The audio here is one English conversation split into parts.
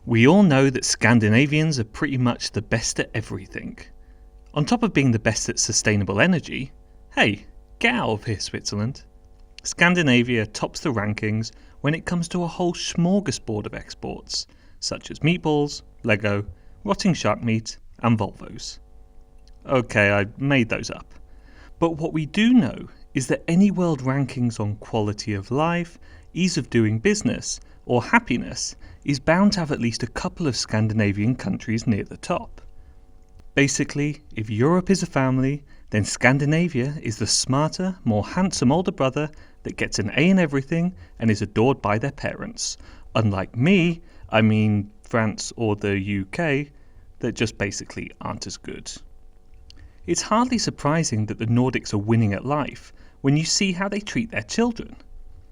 We all know that Scandinavians are pretty much the best at everything. On top of being the best at sustainable energy, hey, get out of here, Switzerland. Scandinavia tops the rankings when it comes to a whole smorgasbord of exports, such as meatballs, Lego, rotting shark meat, and Volvos. Okay, I made those up. But what we do know is that any world rankings on quality of life, ease of doing business, or happiness is bound to have at least a couple of Scandinavian countries near the top. Basically, if Europe is a family, then Scandinavia is the smarter, more handsome older brother that gets an A in everything and is adored by their parents. Unlike me, France or the UK, that just basically aren't as good. It's hardly surprising that the Nordics are winning at life when you see how they treat their children.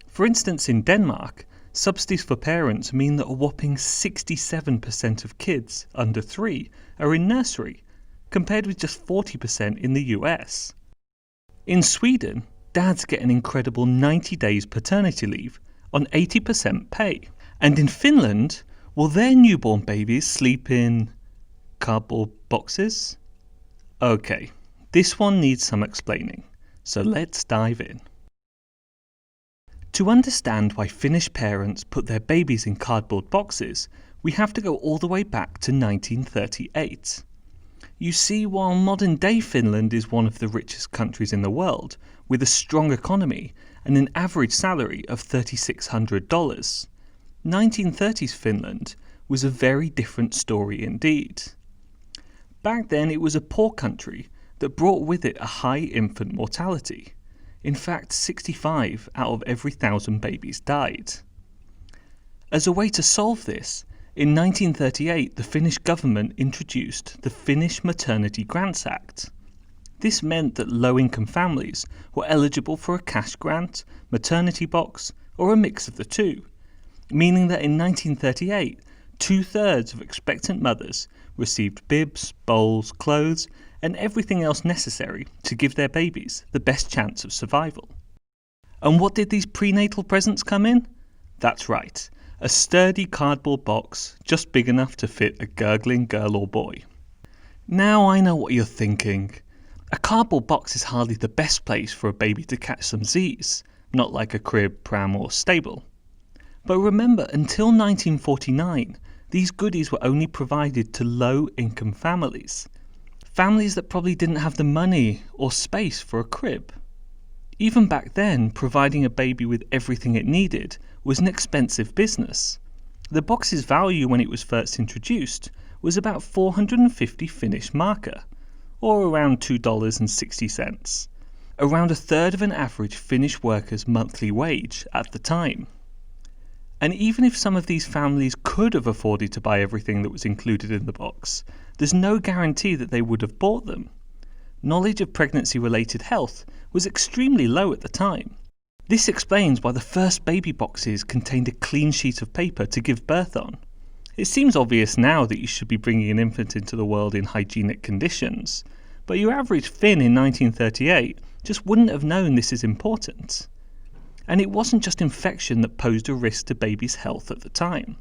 For instance, in Denmark, subsidies for parents mean that a whopping 67% of kids under 3 are in nursery, compared with just 40% in the US. In Sweden, dads get an incredible 90 days paternity leave on 80% pay. And in Finland, will their newborn babies sleep in cardboard boxes? Okay, this one needs some explaining, so let's dive in. To understand why Finnish parents put their babies in cardboard boxes, we have to go all the way back to 1938. You see, while modern-day Finland is one of the richest countries in the world, with a strong economy and an average salary of $3,600, 1930s Finland was a very different story indeed. Back then it was a poor country that brought with it a high infant mortality. In fact, 65 out of every 1,000 babies died. As a way to solve this, in 1938 the Finnish government introduced the Finnish Maternity Grants Act. This meant that low-income families were eligible for a cash grant, maternity box, or a mix of the two, meaning that in 1938 2/3 of expectant mothers received bibs, bowls, clothes, and everything else necessary to give their babies the best chance of survival. And what did these prenatal presents come in? That's right, a sturdy cardboard box just big enough to fit a gurgling girl or boy. Now I know what you're thinking. A cardboard box is hardly the best place for a baby to catch some Z's, not like a crib, pram or stable. But remember, until 1949, these goodies were only provided to low-income families. Families that probably didn't have the money or space for a crib. Even back then, providing a baby with everything it needed was an expensive business. The box's value when it was first introduced was about 450 Finnish marker, or around $2.60, around a third of an average Finnish worker's monthly wage at the time. And even if some of these families could have afforded to buy everything that was included in the box, there's no guarantee that they would have bought them. Knowledge of pregnancy-related health was extremely low at the time. This explains why the first baby boxes contained a clean sheet of paper to give birth on. It seems obvious now that you should be bringing an infant into the world in hygienic conditions, but your average Finn in 1938 just wouldn't have known this is important. And it wasn't just infection that posed a risk to babies' health at the time.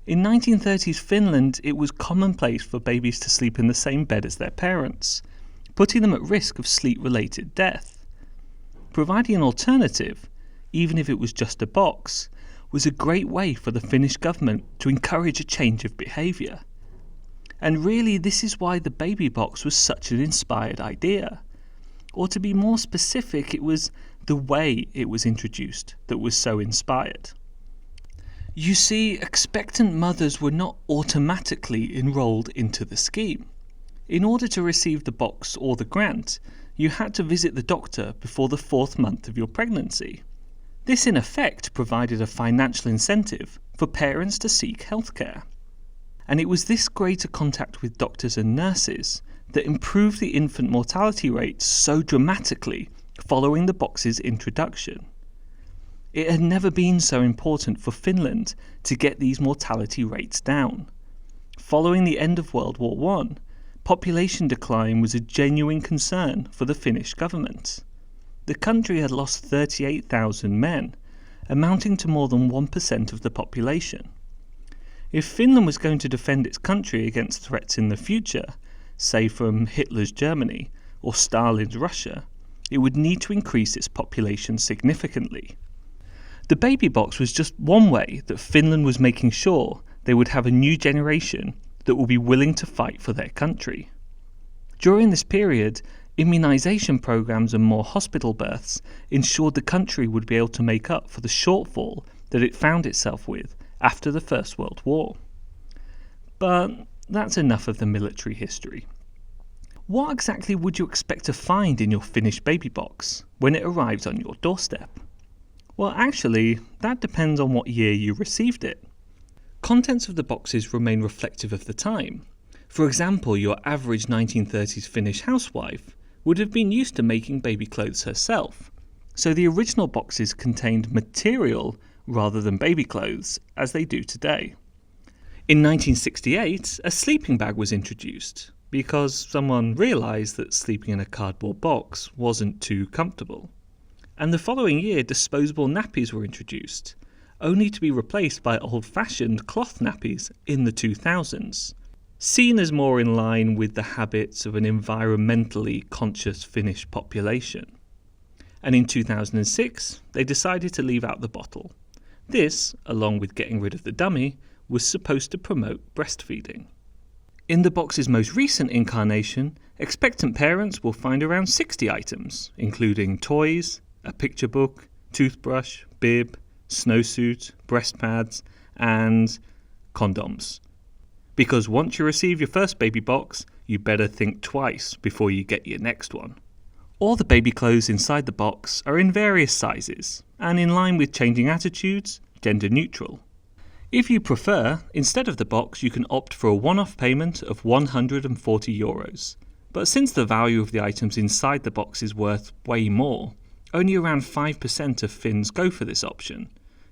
In 1930s Finland, it was commonplace for babies to sleep in the same bed as their parents, putting them at risk of sleep-related death. Providing an alternative, even if it was just a box, was a great way for the Finnish government to encourage a change of behaviour. And really, this is why the baby box was such an inspired idea. Or to be more specific, it was the way it was introduced that was so inspired. You see, expectant mothers were not automatically enrolled into the scheme. In order to receive the box or the grant, you had to visit the doctor before the 4th month of your pregnancy. This in effect provided a financial incentive for parents to seek healthcare. And it was this greater contact with doctors and nurses that improved the infant mortality rate so dramatically following the box's introduction. It had never been so important for Finland to get these mortality rates down. Following the end of World War I, population decline was a genuine concern for the Finnish government. The country had lost 38,000 men, amounting to more than 1% of the population. If Finland was going to defend its country against threats in the future, say from Hitler's Germany or Stalin's Russia, it would need to increase its population significantly. The baby box was just one way that Finland was making sure they would have a new generation that will be willing to fight for their country. During this period, immunisation programs and more hospital births ensured the country would be able to make up for the shortfall that it found itself with after the First World War. But that's enough of the military history. What exactly would you expect to find in your Finnish baby box when it arrives on your doorstep? Well, actually, that depends on what year you received it. Contents of the boxes remain reflective of the time. For example, your average 1930s Finnish housewife would have been used to making baby clothes herself, so the original boxes contained material rather than baby clothes, as they do today. In 1968, a sleeping bag was introduced because someone realised that sleeping in a cardboard box wasn't too comfortable. And the following year, disposable nappies were introduced, only to be replaced by old-fashioned cloth nappies in the 2000s, seen as more in line with the habits of an environmentally conscious Finnish population. And in 2006, they decided to leave out the bottle. This, along with getting rid of the dummy, was supposed to promote breastfeeding. In the box's most recent incarnation, expectant parents will find around 60 items, including toys, a picture book, toothbrush, bib, snowsuit, breast pads, and condoms. Because once you receive your first baby box, you better think twice before you get your next one. All the baby clothes inside the box are in various sizes, and in line with changing attitudes, gender neutral. If you prefer, instead of the box you can opt for a one-off payment of €140. But since the value of the items inside the box is worth way more, only around 5% of Finns go for this option,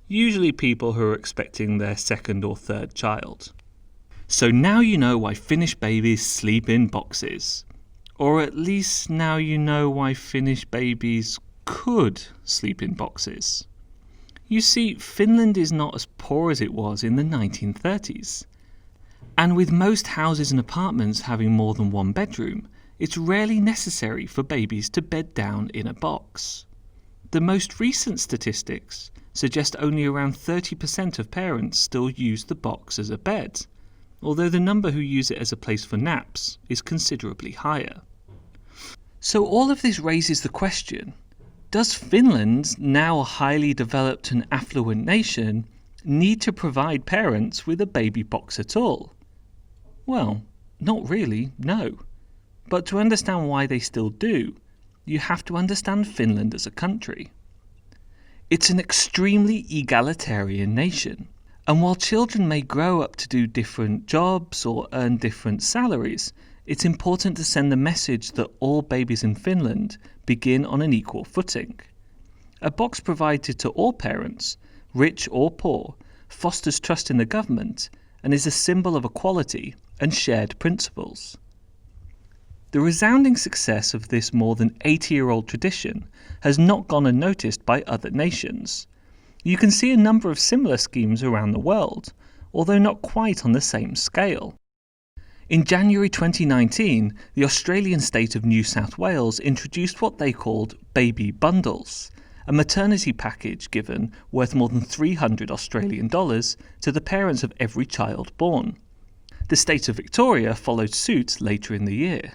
usually people who are expecting their second or third child. So now you know why Finnish babies sleep in boxes. Or at least now you know why Finnish babies could sleep in boxes. You see, Finland is not as poor as it was in the 1930s. And with most houses and apartments having more than one bedroom, it's rarely necessary for babies to bed down in a box. The most recent statistics suggest only around 30% of parents still use the box as a bed, although the number who use it as a place for naps is considerably higher. So all of this raises the question, does Finland, now a highly developed and affluent nation, need to provide parents with a baby box at all? Well, not really, no. But to understand why they still do, you have to understand Finland as a country. It's an extremely egalitarian nation, and while children may grow up to do different jobs or earn different salaries, it's important to send the message that all babies in Finland begin on an equal footing. A box provided to all parents, rich or poor, fosters trust in the government and is a symbol of equality and shared principles. The resounding success of this more than 80-year-old tradition has not gone unnoticed by other nations. You can see a number of similar schemes around the world, although not quite on the same scale. In January 2019, the Australian state of New South Wales introduced what they called baby bundles, a maternity package given worth more than $300 to the parents of every child born. The state of Victoria followed suit later in the year.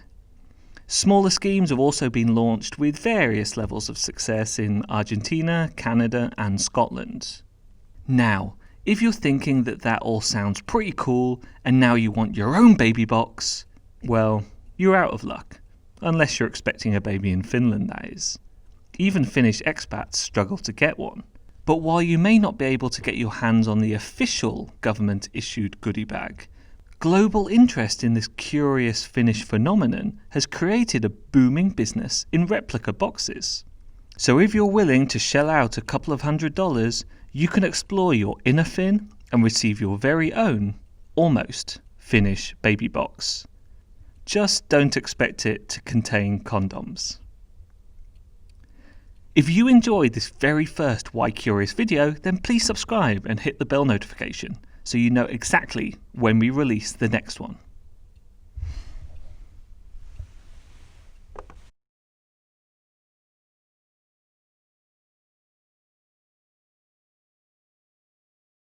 Smaller schemes have also been launched with various levels of success in Argentina, Canada, and Scotland. Now, if you're thinking that that all sounds pretty cool and now you want your own baby box, well, you're out of luck. Unless you're expecting a baby in Finland, that is. Even Finnish expats struggle to get one. But while you may not be able to get your hands on the official government-issued goodie bag, global interest in this curious Finnish phenomenon has created a booming business in replica boxes. So if you're willing to shell out a couple of $100, you can explore your inner Finn and receive your very own, almost, Finnish baby box. Just don't expect it to contain condoms. If you enjoyed this very first Why Curious video, then please subscribe and hit the bell notification so you know exactly when we release the next one.